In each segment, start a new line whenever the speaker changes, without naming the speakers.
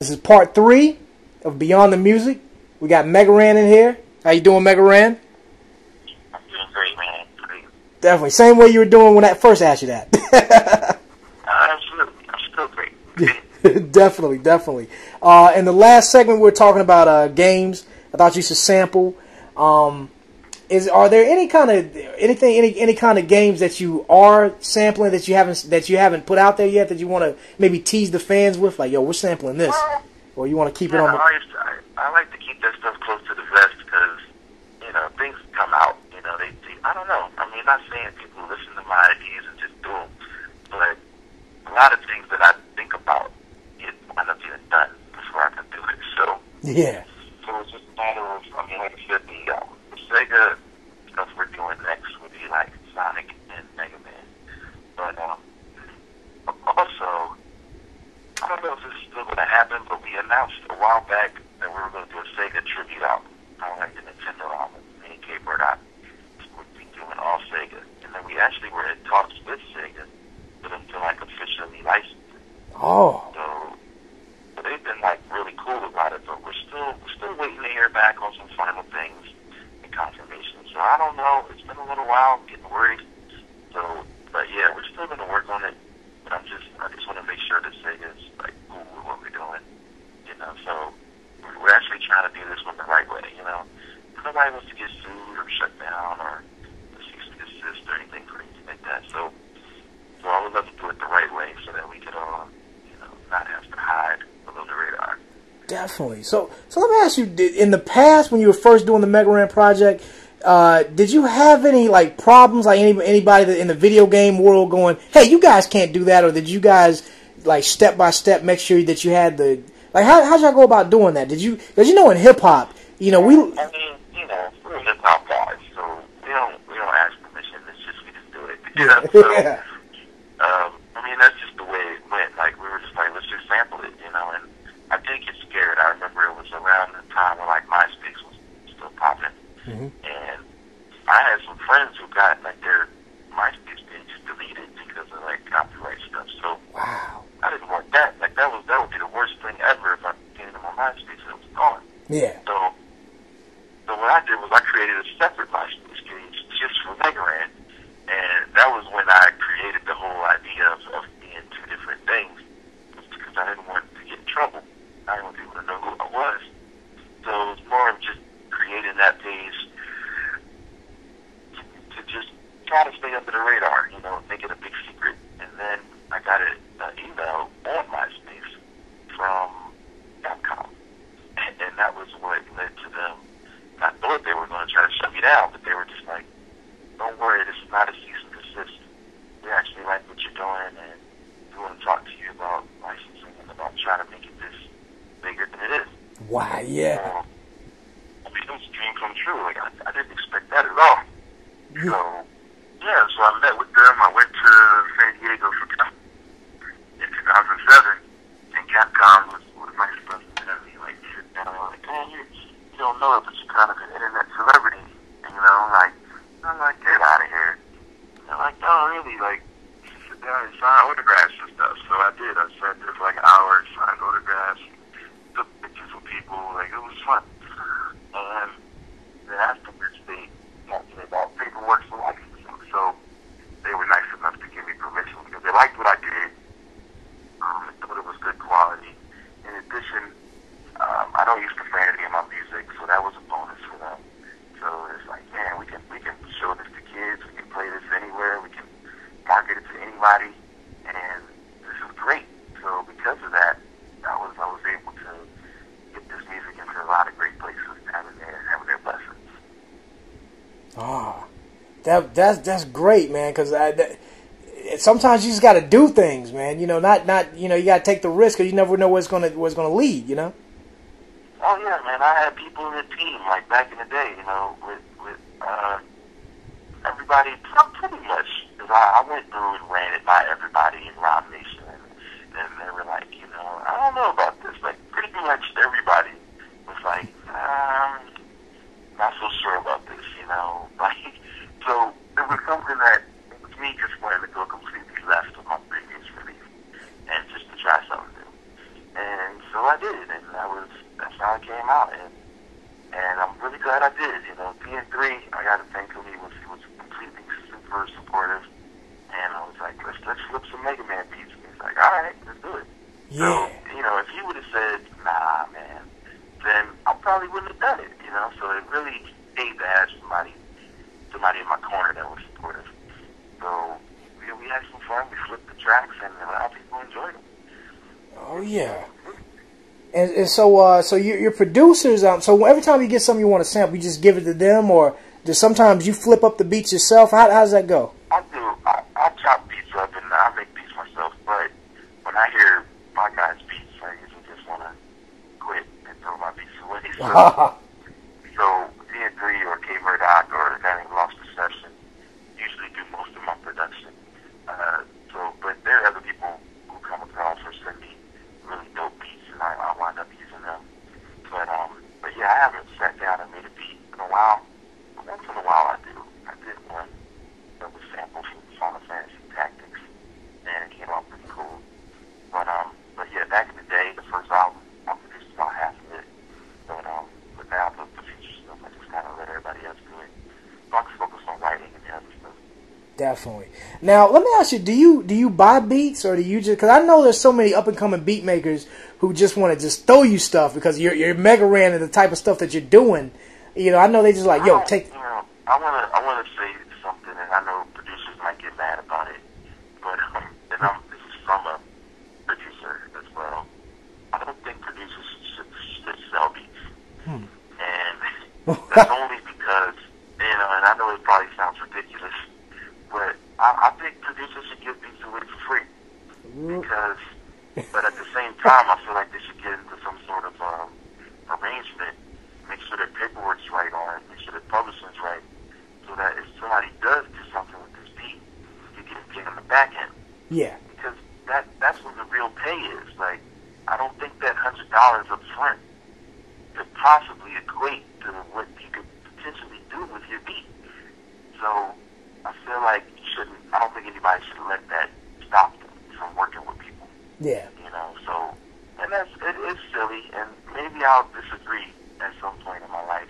This is part 3 of Beyond the Music. We got MEgaRan in here. How you doing, MEgaRan?
I'm doing great, man. Great.
Definitely. Same way you were doing when I first asked you that.
Absolutely. I'm still great.
Definitely. In the last segment, we were talking about games. I thought you should sample. Are there any kind of games that you are sampling that you haven't put out there yet that you want to maybe tease the fans with, like, yo, we're sampling this, or you want to keep it on?
I like to keep that stuff close to the vest because things come out. I don't know. I mean, not saying people listen to my ideas and just do them, but a lot of things that I think about it wind up getting done before I can do it. So
yeah.
So it's just a matter of, like I said, the Sega stuff we're doing next would be like Sonic and Mega Man. But also, I don't know if this is still going to happen, but we announced a while back that we were going to do a Sega tribute album, kind of like the Nintendo album. Me and K-Murdock would be doing all Sega. And then we actually were in talks with Sega for them to like officially license it.
Oh.
So they've been like really cool about it, but we're still waiting to hear back on some final things and confirmation. So I don't know. It's been a little while. I'm getting worried. But yeah, we're still going to work on it. But I just want to make sure that Sega's like cool with what we're doing. So we're actually trying to do this one the right way. Nobody wants to get sued or shut down or cease and desist or anything crazy like that. So I would love to do it the right way so that we could all, not have to hide below the radar.
Definitely. So let me ask you, in the past when you were first doing the MEgaRan project, did you have any like problems, like anybody that in the video game world going, hey, you guys can't do that, or did you guys like step by step make sure that you had the like how'd y'all go about doing that? Did you, because in hip hop, we
we're hip hop guys, so we don't ask permission. It's just we just do it. So,
yeah.
That's just the way it went. Like we were just like, let's just sample it, and I did get scared. I remember it was around the time when like MySpace was still popping, and I had some friends who got like their MySpace pages deleted because of like copyright stuff. So
wow,
I didn't want that. Like that would be the worst thing ever if I came to my MySpace and it was gone.
Yeah.
So what I did was I created a separate MySpace page just for MEgaRan, and that was when I created the whole idea of being two different things, because I didn't want to get in trouble. I didn't want people to know who I was. So it was more of just creating that page to just try to stay under the radar, make it a big secret. And then I got an email on MySpace from Capcom, and that was what led to them. I thought they were going to try to shut me down, but they were just like, don't worry, this is not a cease and desist. We actually like what you're doing, and we want to talk to you about licensing and about trying to make it this bigger than it is.
Wow, yeah.
It was a dream come true. Like, I didn't expect that at all. So I met with them. I went to San Diego in 2007, and Capcom was nice enough to have me, like, sit down and like, man, you don't know it, but you're kind of an internet celebrity, I'm like, get out of here. They're like, no, really, like, sit down and sign autographs and stuff. So I did. I sat there for like an hour and signed autographs, took pictures with people. Like, it was fun. And then afterwards, they talked to me about paperwork for licensing. So they were nice enough to give me permission because they liked what I did. They thought it was good quality. In addition, I don't use profanity in my music, so that was a bonus for them. So it's like, man, we can show this to kids, we can play this anywhere, we can market it to anybody, and this is great. So because of that, I was able to get this music into a lot of great places, having their blessings.
Oh, that's great, man. Because sometimes you just got to do things, man. You got to take the risk because you never know where it's gonna lead.
Oh yeah, man. I had people in the team like back in the day, with everybody pretty much. Because I went through and ran it by everybody in RAHM Nation, and they were like, I don't know about this. Like pretty much everybody was like, not so sure about this, Like so it was something that it was me just wanting to go completely left of my previous release and just to try something new. And so I did, and that's how it came out, and I'm really glad I did. You know, P3, I got to thank him. He was completely super supportive, and I was like, let's flip some Mega Man beats. And he's like, all right, let's do it.
Yeah.
So, you know, if he would have said, nah, man, then I probably wouldn't have done it. You know, so it really paid to have somebody in my corner that was supportive. So we had some fun. We flipped the tracks, and a lot of people enjoyed them.
Oh yeah. And so your producers, so every time you get something you want to sample, you just give it to them, or just sometimes you flip up the beats yourself? How does that go?
I do. I chop beats up and I make beats myself, but when I hear my guys' beats, I usually just want to quit and throw my beats away. So D&3 or K-Murdock or That Ain't Lost Perception usually do most of my production. But there are other people who come across or send me really dope beats, and I wind up using them. But yeah, I haven't sat down and made a beat in a while. But once in a while I do. I did one that was sampled from Final Fantasy Tactics, and it came out pretty cool. But yeah, back in the day, the first album, I produced about half of it. But now the future stuff, I just kind of let everybody else do it. So I can focus on writing and the other stuff.
Definitely. Now, let me ask you: do you buy beats, or do you just? Because I know there's so many up and coming beat makers who just want to just throw you stuff because you're MegaRan and the type of stuff that you're doing. You know, I know they just like, yo, take.
You know, I wanna say something, and I know producers might get mad about it, but this is from a producer as well. I don't think producers should sell beats, and that's only because and I know it probably sounds ridiculous, but I think producers should give beats away for free because. But at the same time, I feel like they should get into some sort of arrangement, make sure their paperwork's right on it, make sure their publishing's right, so that if somebody does do something with this beat, you get paid on the back end.
Yeah.
Because that's what the real pay is. Like, I don't think that $100 up front could possibly equate to what you could potentially do with your beat. So I feel like I don't think anybody should let that stop them from working with people.
Yeah.
You know, so, and it's silly, and maybe I'll disagree at some point in my life,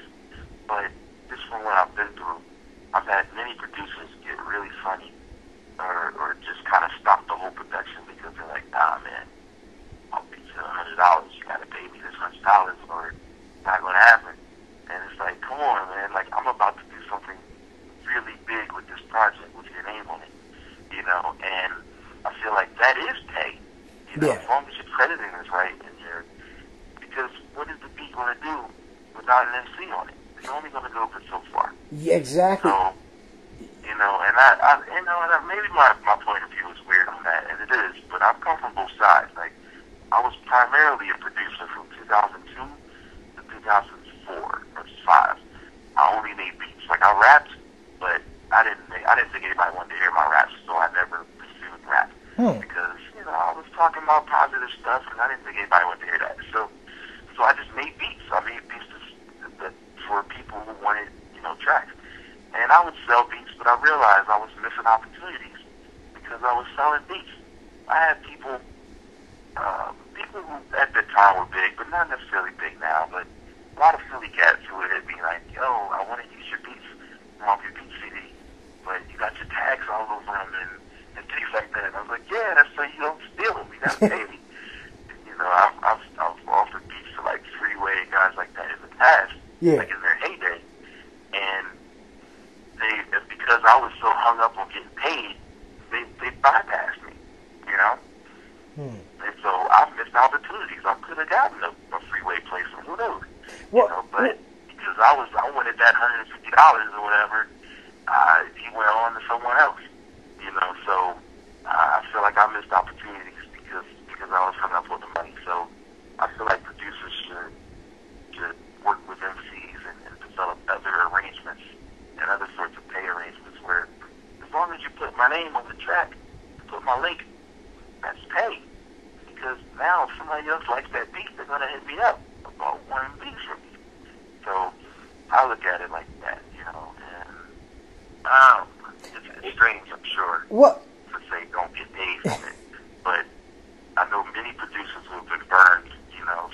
but just from what I've been through, I've had many producers get really funny, or just kind of stop the whole production because they're like, nah, man, I'll beat you $100, you gotta pay me this $100, or it's not gonna happen. And it's like, come on, man, like, I'm about to do something really big with this project with your name on it, you know, and I feel like that is pay. You know, as long as your crediting is right, because what is the beat going to do without an MC on it? It's only going to go but so far.
Yeah, exactly.
So, you know, and maybe my point of view is weird on that, and it is, but I've come from both sides. Like, I was primarily a producer from 2002 to 2004 or 5. I only made beats. Like, I rapped, but I didn't think anybody wanted to hear my raps, so I never pursued rap. Because, you know, I was talking about positive stuff, and I didn't think anybody wanted to hear that. So I just made beats. I made beats for people who wanted, you know, tracks. And I would sell beats, but I realized I was missing opportunities because I was selling beats. I had people who at the time were big, but not necessarily big now, but a lot of Philly cats who would hit me like, yo, I want to use your beats off your beat CD, but you got your tags all over them and things like that. And I was like, yeah, that's so you don't steal them. You got to pay me. You know, I've offered beats to like Freeway, guys like that in the past, like in their heyday. And because I was so hung up on getting paid, they bypassed me, you know? And so I've missed opportunities. I could have gotten a Freeway placement, who knows? You know, but because I wanted that $150 or whatever, he went on to someone else. You know, so I feel like I missed opportunities because I was hung up on the money. So I feel like producers should work with MCs and develop other arrangements and other sorts of pay arrangements where as long as you put my name on the track, put my link, that's pay. Because now if somebody else likes that beat, they're going to hit me up about wanting beats from me. So I look at it like that, you know, and it's strange, I'm sure, to say don't get paid from it. But I know many producers who have been burned, you know,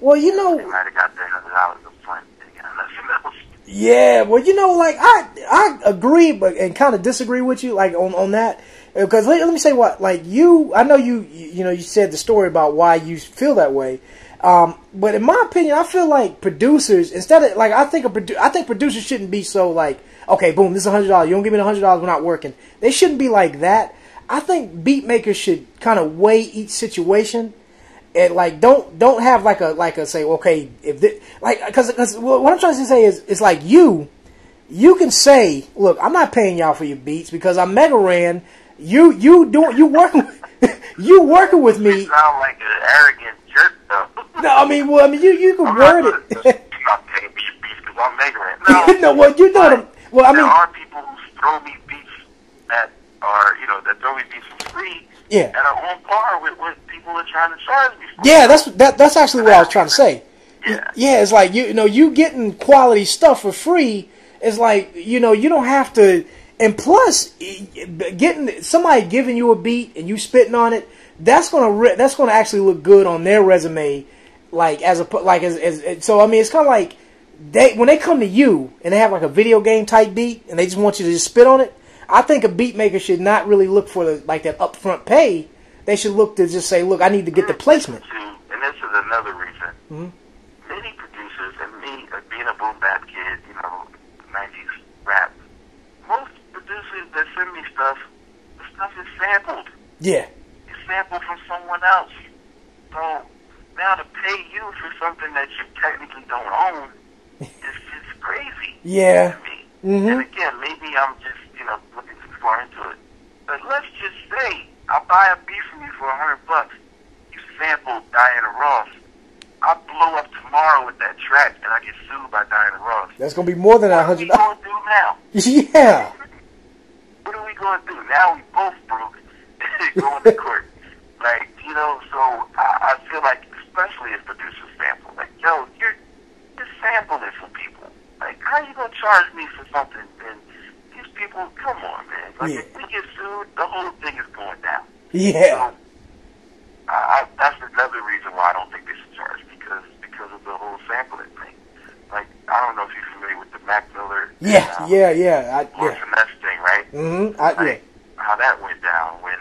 Well, you know,
they might have got their $100 up front. They got nothing else.
Yeah, well, you know, like I agree, but and kind of disagree with you, like on that, because let me say what, like I know you said the story about why you feel that way, but in my opinion, I feel like producers, instead of like I think producers shouldn't be so like, okay, boom, this is $100, you don't give me the $100, we're not working. They shouldn't be like that. I think beat makers should kind of weigh each situation. And like don't have like a say, okay, if this, like, because what I'm trying to say is it's like you can say, look, I'm not paying y'all for your beats because I'm MegaRan. You working with me.
You sound like an arrogant jerk though.
No, I mean you can word it.
You're not paying me your beats because I'm MegaRan. No,
no, well you know them. Well, I mean,
there are people who throw me beats that are that throw me beats for free.
Yeah.
And are on par with what people are trying to charge me for.
Yeah, that's actually what I was trying to say.
Yeah.
Yeah, it's like you getting quality stuff for free. It's like you don't have to. And plus, getting somebody giving you a beat and you spitting on it, that's gonna actually look good on their resume. Like so I mean it's kind of like when they come to you and they have like a video game type beat and they just want you to just spit on it. I think a beat maker should not really look for that upfront pay. They should look to just say, look, I need to get the placement.
And this is another reason.
Mm-hmm.
Many producers, and me, being a boom bap kid, 90s rap, most producers that send me stuff, the stuff is sampled.
Yeah.
It's sampled from someone else. So now to pay you for something that you technically don't own is just crazy.
Yeah.
To me.
Mm-hmm.
And again, maybe I'm just looking too far into it. But let's just say I buy a beat from you for $100. You sampled Diana Ross. I blow up tomorrow with that track and I get sued by Diana Ross.
That's gonna be more than $100.
What are we gonna do now?
Yeah.
What are we gonna do now? We both broke. Going to court. Like, so I feel like, especially if producers sample, like, yo, you're sampling from people. Like, how are you gonna charge me for something? And these people, come on, man. Like, if we get sued, the whole thing is going down.
Yeah.
So, that's another reason why I don't think they should charge, because of the whole sampling thing. Like, I don't know if you're familiar with the Mac Miller.
Yeah.
Finesse thing, right?
Mm-hmm.
How that went down when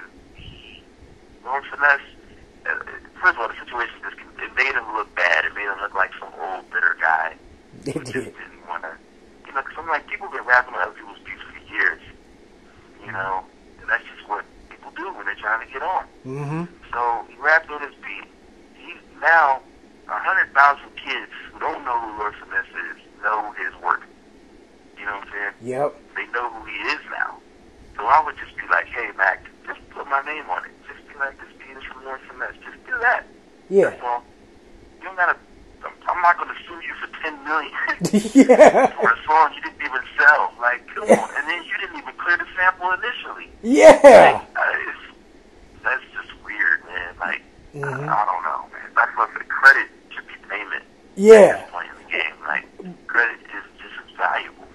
Lord Finesse. First of all, the situation it made him look bad. It made him look like some old bitter guy.
It
Who just
did.
didn't want to. Because I'm like, people been rapping on other people's beats for years. And that's just what people do when they're trying to get on.
Mm-hmm.
So he rapped on his beat. He's now 100,000 kids who don't know who Lord Finesse is know his work. You know what I'm saying?
Yep.
They know who he is now. So I would just be like, hey, Mac, just put my name on it. Just be like, this beat is from Lord Finesse. Just do that.
Yeah.
That's all. You don't gotta. I'm not gonna sue you for $10 million
Yeah.
for a song you didn't even sell. Like, come on. And then you didn't even clear the sample initially.
Yeah.
Like, that's just weird, man. Like,
Mm-hmm.
I don't know, man. That's what the credit should be payment.
Yeah.
At this point in the game, like, credit is just as valuable.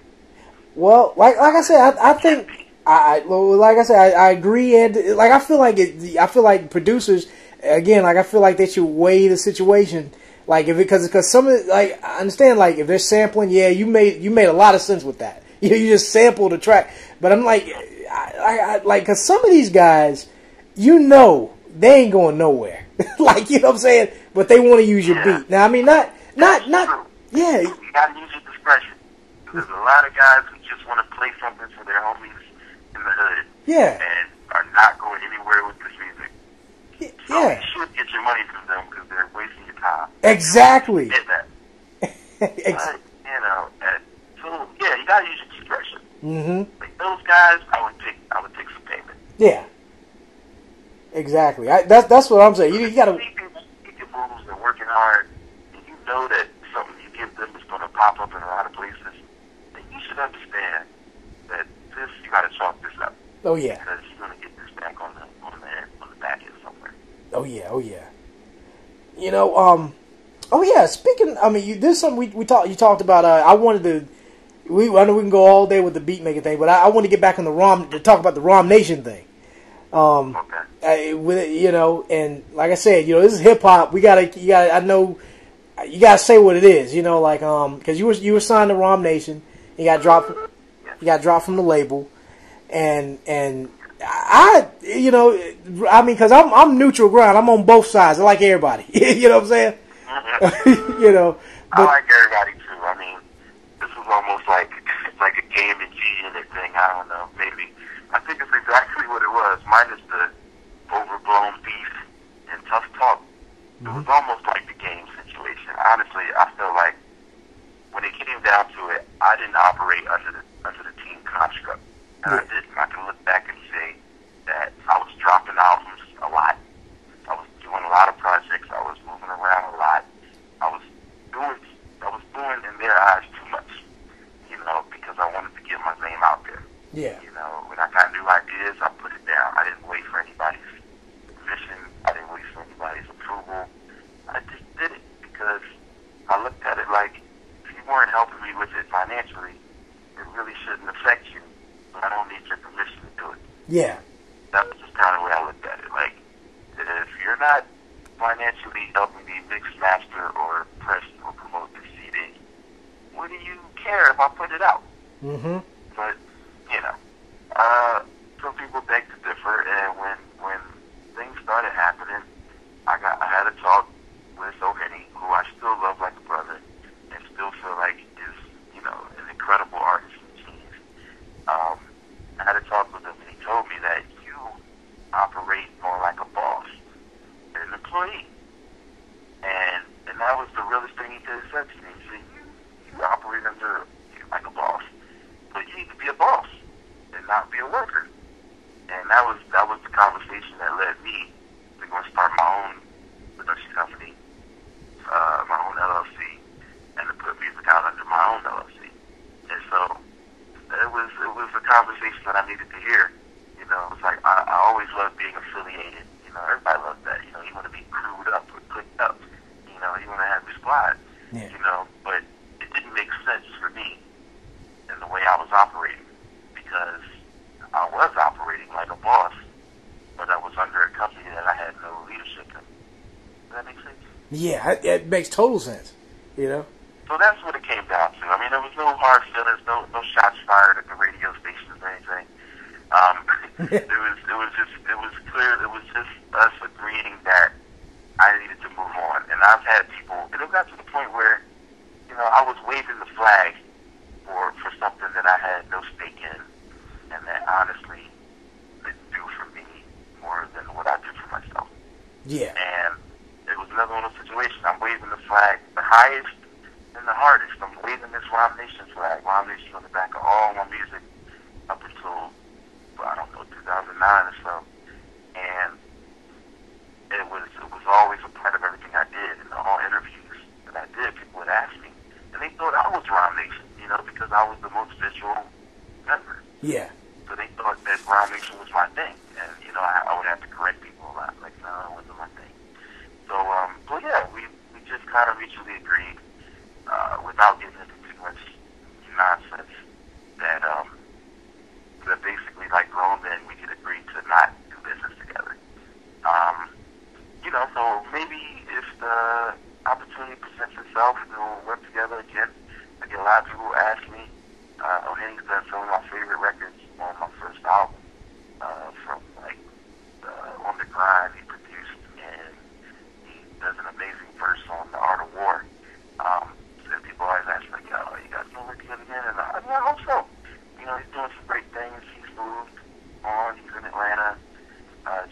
Well, like I said, I think I agree, and like I feel like producers again, like I feel like they should weigh the situation. Like because some of like I understand, like if they're sampling, yeah, you made a lot of sense with that. You just sampled a track, but I'm like, I like because some of these guys, they ain't going nowhere. Like, you know what I'm saying? But they want to use your beat. Now, I mean, not yeah.
You gotta use your discretion. There's a lot of guys who just want to play something for their homies in the hood.
Yeah.
And are not going anywhere with this music. So
Yeah.
you should get your money from them because they're wasting your time.
Exactly.
Get that. But, so yeah, you gotta use your discretion.
Mm-hmm.
Like those guys, I would take some payment.
Yeah. Exactly. That's what I'm saying. You gotta.
People moves, they're working hard, and you know that something you give them is going to pop up in a lot of places. Then you should understand that you got to chalk this up.
Oh yeah.
Because you're going to get this back on the back end somewhere.
Oh yeah. Oh yeah. Oh yeah. Speaking, I mean, there's something we talked. You talked about. I wanted to. I know we can go all day with the beat making thing, but I want to get back on the RAHM to talk about the RAHM Nation thing.
Okay.
With it, and like I said, this is hip hop. I know you gotta say what it is, you know, like because you were signed to RAHM Nation, you got dropped from the label, and I you know, I mean, because I'm neutral ground, I'm on both sides, I like everybody, you know what I'm saying? You know, but,
I like everybody too. I mean, this is almost like a game and cheating thing. I don't know, maybe. I think it's exactly what it was, minus the overblown beef and tough talk. It was almost like the game situation. Honestly, I feel like when it came down to it, I didn't operate under the team construct. And I didn't. I can look back and say that I was dropping albums a lot. I was doing a lot of projects. I was moving around a lot. I was doing in their eyes too much, you know, because I wanted to get my name out there.
yeah.
You know, when I got new ideas, I put it down. I didn't wait for anybody's permission. I didn't wait for anybody's approval. I just did it because I looked at it like if you weren't helping me with it financially, it really shouldn't affect you. But I don't need your permission to do it.
Yeah.
That was just kind of the way I looked at it. Like, if you're not financially helping me mix, master, or press or promote the CD, what do you care if I put it out?
Mm-hmm.
But, you know, some people beg to differ, and when things started happening, I had a talk with Ohene, who I still love like a brother, and still feel like is, you know, an incredible artist and genius. I had a talk with him, and he told me that you operate more like a boss than an employee. And that was the realest thing he could have said to me. He said, you operate under like a boss, but you need to be a boss and not be a worker. And that was the conversation that led me to go and start my own production company, my own LLC, and to put music out under my own LLC. And so it was a conversation that I needed to hear. You know, it's like I always loved being affiliated. You know, everybody loves that. You know, you want to be crewed up or clicked up. You know, you want to have your squad.
Yeah.
You know, but it didn't make sense for me in the way I was operating, because I was operating like a boss, but I was under a company that I had no leadership in. Does that make sense?
Yeah, it makes total sense. You know.
So that's what it came down to. I mean, there was no hard feelings, no shots fired at the radio stations or anything. It was clear. It was just us agreeing that I needed to move on. And I've had people. It got to the point where, you know, I was waving the flag for something that I had no stake in, and that honestly didn't do for me more than what I did for myself.
Yeah.
And it was another one of those situations. I'm waving the flag, the highest and the hardest. I'm waving this RAHM Nation flag. RAHM Nation on the back of all my music up until, I don't know, 2009 or so. And it was always a part of everything I did. In all interviews that I did, people would ask me, and they thought I was RAHM Nation, you know, because I was the most visual member.
Yeah.
So they thought that RAHM Nation was my thing. And, you know, I would have to correct people a lot. Like, no, it wasn't my thing. So, yeah, we just kind of mutually agreed, without getting into too much nonsense, that basically, like grown men, we could agree to not do business together. You know, so maybe if the opportunity presents itself, we'll work together again. I get a lot of people who ask me. Ohene's done some of my favorite records on my first album, from like On the Grind he produced, and he does an amazing verse on The Art of War. So people always ask me, like, yo, you guys gonna work together again? And I hope so. You know, he's doing some great things. He's moved on. He's in Atlanta.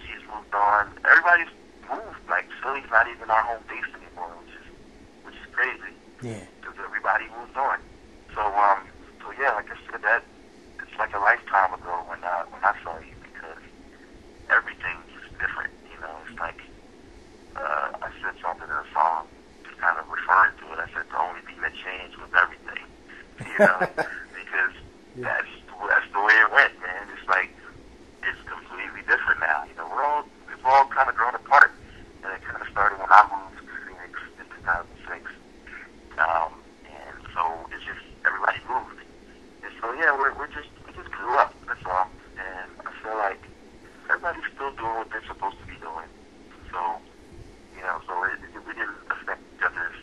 G's moved on. Everybody's moved. Like, Philly's not even our home base anymore, which is crazy.
Yeah.
Because everybody moved on. So yeah, like I said, that it's like a lifetime ago when I saw you, because everything is different. You know, it's like I said something in a song, just kind of referring to it. I said the only thing that changed was everything. You know, because that's the way it went, man. It's like it's completely different now. You know, we've all kind of grown apart, and it kind of started when I moved to Phoenix in 2006. And so it's just everybody moved. And so yeah, we just grew up. That's all. And I feel like everybody's still doing what they're supposed to be doing. So, you know, we didn't affect each other's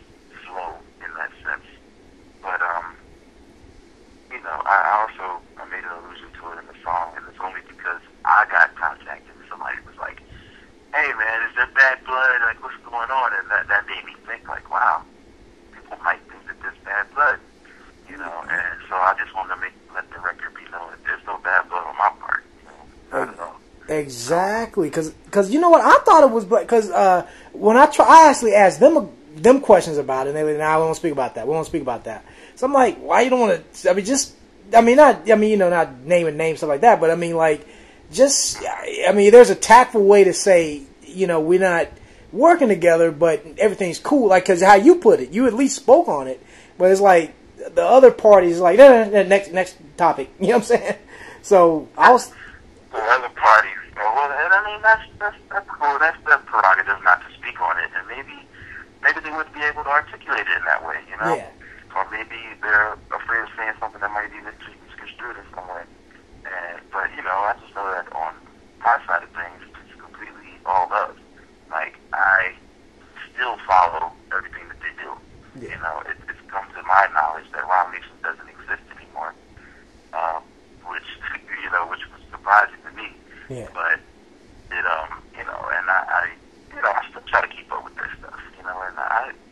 blood, like what's going on? And that made me think like, wow, people might think that there's bad blood, you know. And so I just wanted to let the record be known that there's no bad blood on my part, you know, not at all.
Exactly, because you know what, I thought it was, because when I actually asked them questions about it, and they were like, nah, we won't speak about that. We won't speak about that. So I'm like, why you don't want to? Not naming names, stuff like that, but I mean, like, there's a tactful way to say, you know, we're not working together, but everything's cool. Like, because how you put it, you at least spoke on it, but it's like the other party is like, no, next topic. You know what I'm saying? So I was.
The other parties, well, and I mean that's cool. That's their prerogative not to speak on it, and maybe they wouldn't be able to articulate it in that way, you know.
Yeah.
Or maybe they're afraid of saying something that might be misconstrued in some way. But you know, I just know that on my side of things, it's completely all love. Like, I still follow everything that they do. Yeah. You know, it's come to my knowledge that RAHM Nation doesn't exist anymore, which was surprising to me.
Yeah.
But it, you know, and I still try to keep up with their stuff, you know, and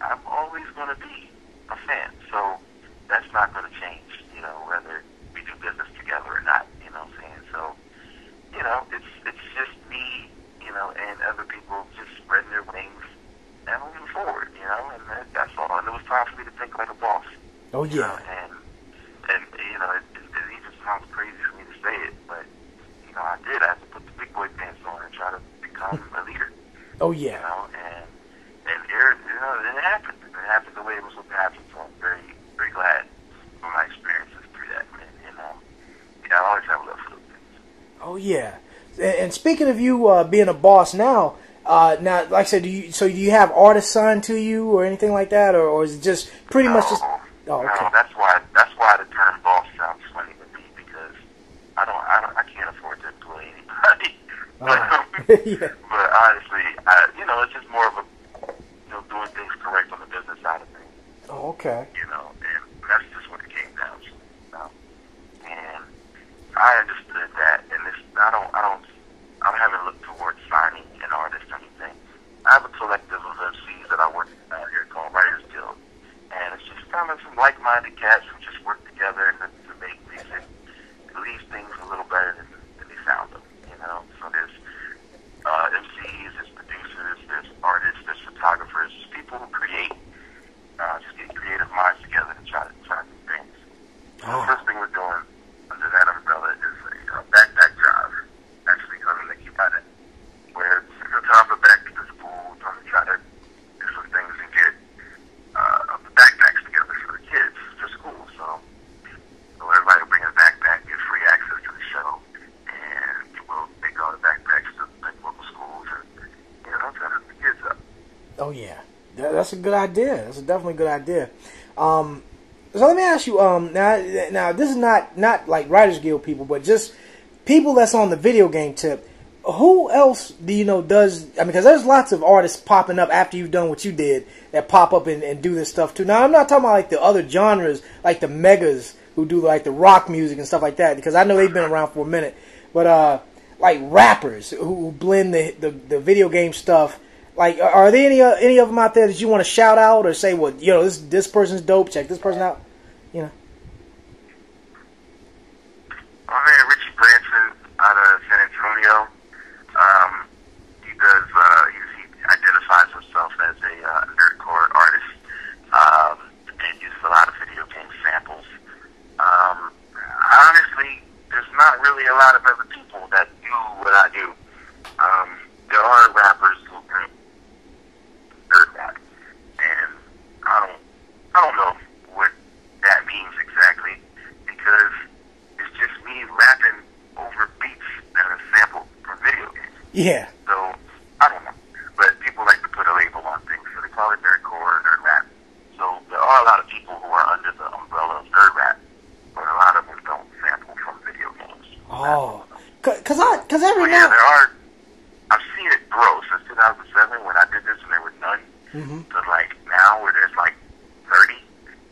I'm always going to be a fan. So that's not going to change, you know, whether we do business together or not, you know what I'm saying? So, you know, it's just me, you know, and other people just spreading their wings and moving forward, you know, and that's all. And it was time for me to think like a boss.
Oh, yeah.
You know, and you know, it even sounds crazy for me to say it, but, you know, I did. I had to put the big boy pants on and try to become a leader.
Oh, yeah.
You know, and it happened. It happened the way it was supposed to happen, so I'm very, very glad for my experiences through that, man. And, I always have love for those things.
Oh, yeah. And speaking of you being a boss now, like I said, do you have artists signed to you or anything like that, or is it just pretty much just? Oh, okay.
No, that's why the term boss sounds funny to me, because I can't afford to employ anybody.
Yeah.
But honestly, you know, it's just more of a, you know, doing things correct on the business side of things.
Oh, okay.
You know, and that's just what it came down to. You know? And I understood that, and I haven't looked towards signing an artist or anything. I have a collective of MCs that I work out here called Writers Guild, and it's just kind of some like-minded cats who just work together to make music, to leave things a little better than they found them. You know, so there's MCs, there's producers, there's artists, there's photographers, just people who create, just get creative minds together to try to do things.
Oh.
The first thing we're doing under that umbrella is a backpack drive, actually coming to keep at it, where it's a time for back to the school, trying to try to do some things and get the backpacks together for the kids for school. So everybody will bring a backpack, get free access to the show, and we'll take all the backpacks to like local schools and, you know, try to hook the kids up.
Oh, yeah. That's a good idea. That's a definitely good idea. So let me ask you, now this is not like Writers Guild people, but just people that's on the video game tip. Who else do you know does? I mean, because there's lots of artists popping up after you've done what you did that pop up and do this stuff too. Now, I'm not talking about like the other genres, like the megas who do like the rock music and stuff like that, because I know they've been around for a minute. But like rappers who blend the video game stuff. Like, are there any of them out there that you want to shout out or say, well, you know, this person's dope, check this person out, you know?
Oh man, Richie Branson out of San Antonio. He identifies himself as a nerdcore artist, and uses a lot of video game samples. Honestly, there's not really a lot of other people that do what I do. There are rappers who bring nerd rap, and I don't know what that means exactly, because it's just me rapping over beats that are sampled from video games.
Yeah.
So I don't know, but people like to put a label on things, so they call it nerdcore or nerd rap. So there are a lot of people who are under the umbrella of nerd rap, but a lot of them don't sample from video games.
Oh, cause every
yeah,
now.
there are. I've seen it grow since 2007 when I did this and there were none.
Mm-hmm.
To like now where there's like 30.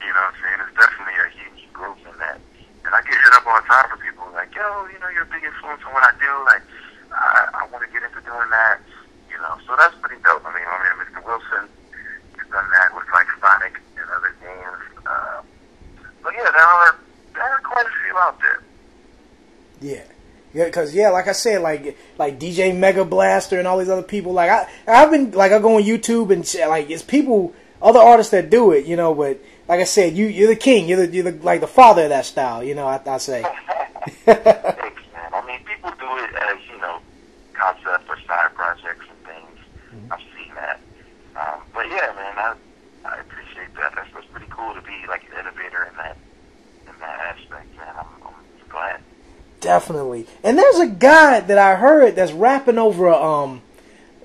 You know what I'm saying? It's definitely a huge growth in that. And I get hit up all the time from people like, yo, you know, you're a big influence on what I do. Like, I want to get into doing that. You know, so that's pretty dope. I mean,
Yeah, because like I said, like DJ Mega Blaster and all these other people. Like I've been like I go on YouTube and like it's people, other artists that do it, you know. But like I said, you're the king. You're the like the father of that style, you know. I say.
Thanks, man. I mean, people do it as concept or side projects and things. I've seen that. But yeah, man, I appreciate that. That's pretty cool to be like an innovator in that aspect, man. I'm glad.
Definitely. And there's a guy that I heard that's rapping over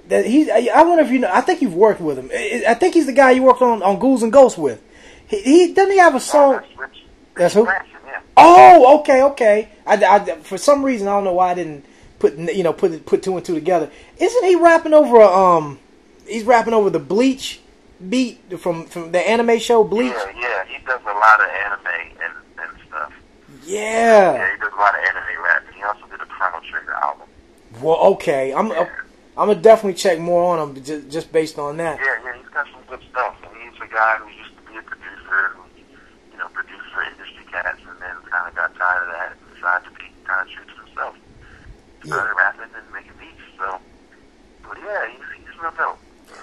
that I wonder if you know, I think you've worked with him. I think he's the guy you worked on Gouls-N-Ghost with. He doesn't he have a song?
That's Richie.
That's who?
Branson, yeah.
Oh, okay. I for some reason I don't know why I didn't put two and two together. Isn't he rapping over he's rapping over the Bleach beat from the anime show Bleach?
Yeah, he does a lot of anime and stuff.
Yeah.
Yeah, he does a lot of anime rap. He also did a Chrono Trigger album.
Well, okay. I'm gonna definitely check more on him just based on that.
Yeah, he's got some good stuff. And he's a guy who used to be a producer who, produced for industry cats and then kind of got tired of that and decided to be kind of true to himself. Started rapping and making beats. So, but yeah, he's real dope.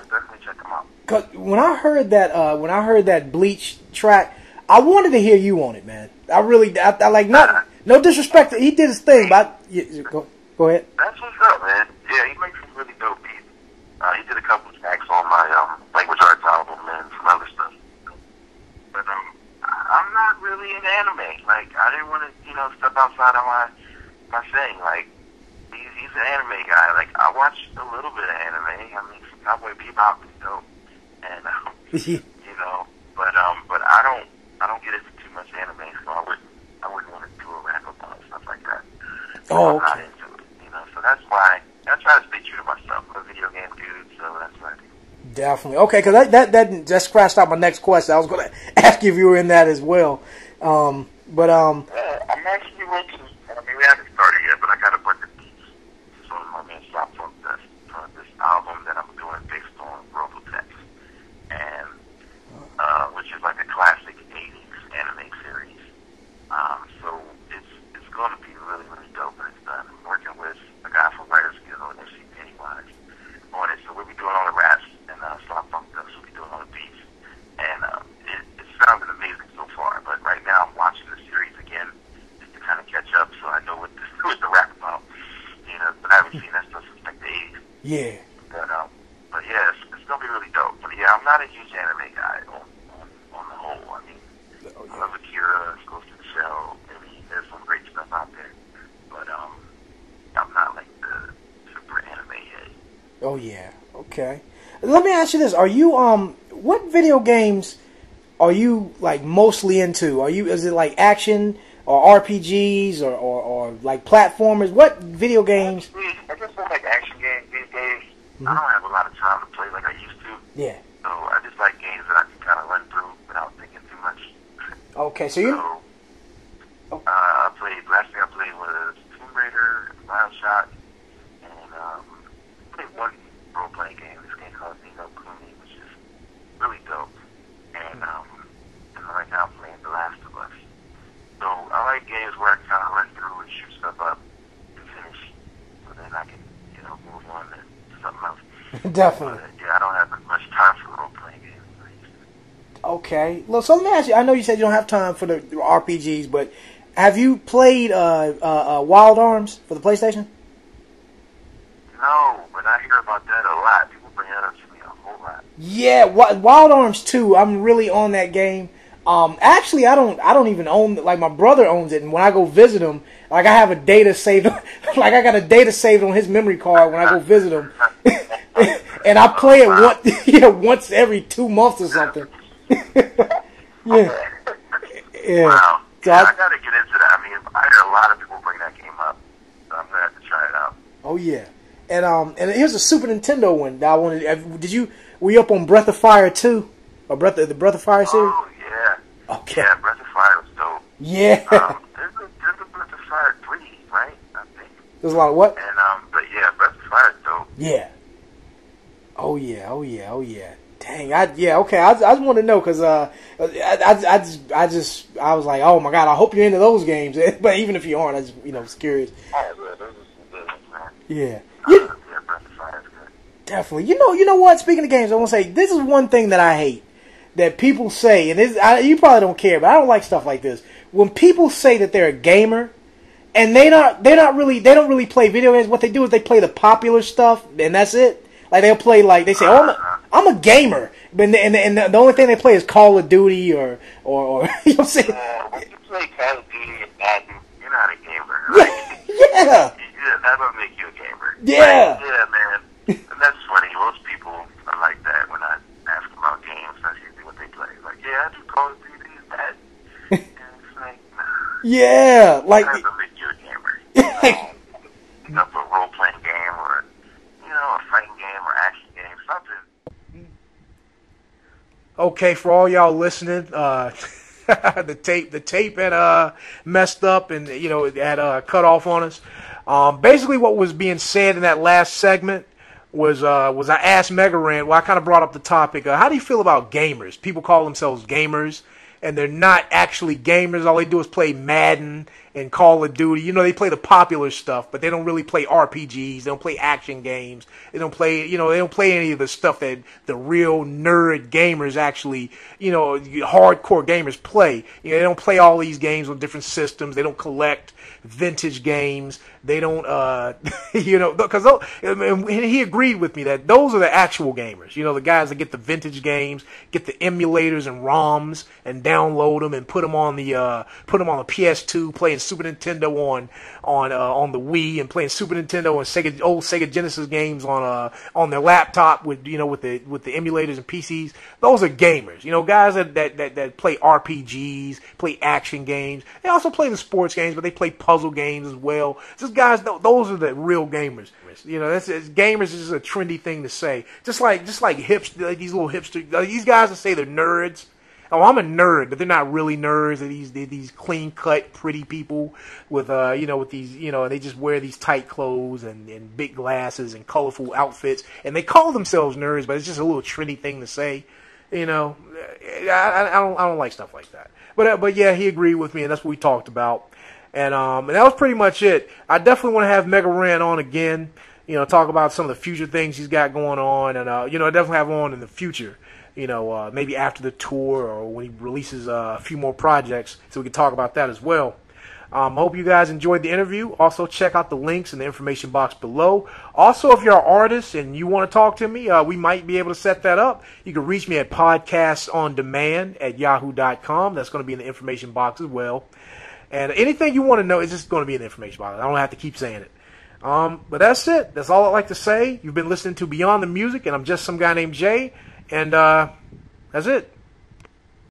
Definitely check him out.
Cause when I heard that Bleach track, I wanted to hear you on it, man. I like no disrespect. He did his thing, but go ahead.
That's what's up, man. Yeah, he makes some really dope beats. He did a couple of tracks on my Language Arts album and some other stuff. But I'm not really into anime. Like I didn't want to step outside of my thing. Like he's an anime guy. Like I watch a little bit of anime. I mean, some Cowboy BeeBop is dope, and but I don't get into too much anime, so I wouldn't want to do a rap about stuff like that.
Oh,
I'm not into it, so that's why I try to stay true to myself. I'm a video game dude, so that's what I do. Definitely.
Okay, because that just scratched out my next question. I was going to ask you if you were in that as well.
I'm actually working. I mean, we haven't started yet, but I got a bunch of beats. So my man stopped from this album that I'm doing based on Robotech, and which is like a classic '80s anime series. So it's going to be really, really dope when it's done. I'm working with a guy from Writers Guild and MCBEE-X on it, so we'll be doing all the raps and slop funk stuff. So we'll be doing all the beats, and it sounded amazing so far. But right now I'm watching the series again just to kind of catch up, so I know what the rap about. But I haven't seen that stuff since like the '80s.
Yeah.
But yeah, it's gonna be really dope. But yeah, I'm not a huge anime guy on the whole. I mean, I love Akira, Ghost in the Shell. I mean, there's some great stuff out there. But I'm not like the super anime head.
Oh yeah. Okay. Let me ask you this: are you what video games are you like mostly into? Is it like action or RPGs or like platformers? What video games?
I just feel like action games these days. I don't have a lot of time to play like I used to.
Yeah.
So I just like games that I can kind of run through without thinking too much.
Okay, so you.
Last thing I played was Tomb Raider, Bioshock, and played one role-playing game. This game called Ohene, which is really dope. And right now I'm playing The Last of Us. So I like games where I kind of run through and shoot stuff up and finish, so then I can move on to something else.
Definitely.
But, yeah, I don't have as much time for role-playing games.
Okay. Well, so let me ask you. I know you said you don't have time for the RPGs, but have you played Wild Arms for the PlayStation?
No, but I hear about that a lot. People bring that up to me a whole lot.
Yeah, Wild Arms 2. I'm really on that game. Actually, I don't even own. Like my brother owns it, and when I go visit him, like I have a data saved. Like I got a data saved on his memory card when I go visit him, and I play it once every 2 months or something. Yeah.
Wow.
So
I gotta get into that. I mean, I hear a lot of people bring that game up, so I'm gonna have to try it out.
Oh yeah, and here's a Super Nintendo one that I wanted. Were you up on Breath of Fire 2 or the Breath of Fire series?
Oh yeah.
Okay.
Yeah, Breath of Fire was dope.
Yeah.
There's a Breath of Fire 3, right? I think.
There's a lot of what?
And but yeah, Breath of Fire is dope.
Yeah. Oh yeah. Dang, I just want to know because I was like, oh my god, I hope you're into those games. But even if you aren't, I just was curious.
Yeah,
Yeah.
Yeah, Breath of Fire is good.
Definitely. You know what? Speaking of games, I want to say this is one thing that I hate that people say, and you probably don't care, but I don't like stuff like this. When people say that they're a gamer and they don't really play video games. What they do is they play the popular stuff, and that's it. Like they'll play they say, "Oh, I'm a gamer," but and the only thing they play is Call of Duty or you know what I'm saying?
When you play Call of Duty and Madden, you're not a gamer. Right?
Yeah.
That don't make you a gamer.
Yeah.
Like, yeah, man. And that's funny. Most people are like that when I ask them about games. That's usually what they play. Like, yeah, I do Call of Duty and Madden. And it's like, nah.
Yeah, like
That doesn't make you a gamer. You know, a role-playing game or, a fighting game or action game, something.
Okay, for all y'all listening, the tape had messed up and it had cut off on us. Basically, what was being said in that last segment was I asked MegaRan. Well, I kind of brought up the topic. How do you feel about gamers? People call themselves gamers, and they're not actually gamers. All they do is play Madden and Call of Duty. They play the popular stuff, but they don't really play RPGs. They don't play action games. They don't play, they don't play any of the stuff that the real nerd gamers actually, hardcore gamers play. They don't play all these games on different systems. They don't collect vintage games. They don't, because he agreed with me that those are the actual gamers. The guys that get the vintage games, get the emulators and ROMs, and download them and put them on the PS2, playing Super Nintendo on the Wii, and playing Super Nintendo and old Sega Genesis games on their laptop with the emulators and PCs. Those are gamers. Guys that play RPGs, play action games. They also play the sports games, but they play puzzle games as well. Just guys, those are the real gamers. Gamers is just a trendy thing to say. Just like hipster, like these little hipster, these guys that say they're nerds. Oh, I'm a nerd, but they're not really nerds. They're these clean cut, pretty people with with these, they just wear these tight clothes and big glasses and colorful outfits, and they call themselves nerds, but it's just a little trendy thing to say. I don't like stuff like that. But yeah, he agreed with me, and that's what we talked about. And that was pretty much it. I definitely want to have MegaRan on again. Talk about some of the future things he's got going on, and I definitely have him on in the future. Maybe after the tour or when he releases a few more projects, so we can talk about that as well. Hope you guys enjoyed the interview. Also, check out the links in the information box below. Also, if you're an artist and you want to talk to me, we might be able to set that up. You can reach me at podcastsondemand@yahoo.com. That's going to be in the information box as well. And anything you want to know is just going to be in the information box. I don't have to keep saying it. But that's it. That's all I'd like to say. You've been listening to Beyond the Music, and I'm just some guy named Jay. And that's it.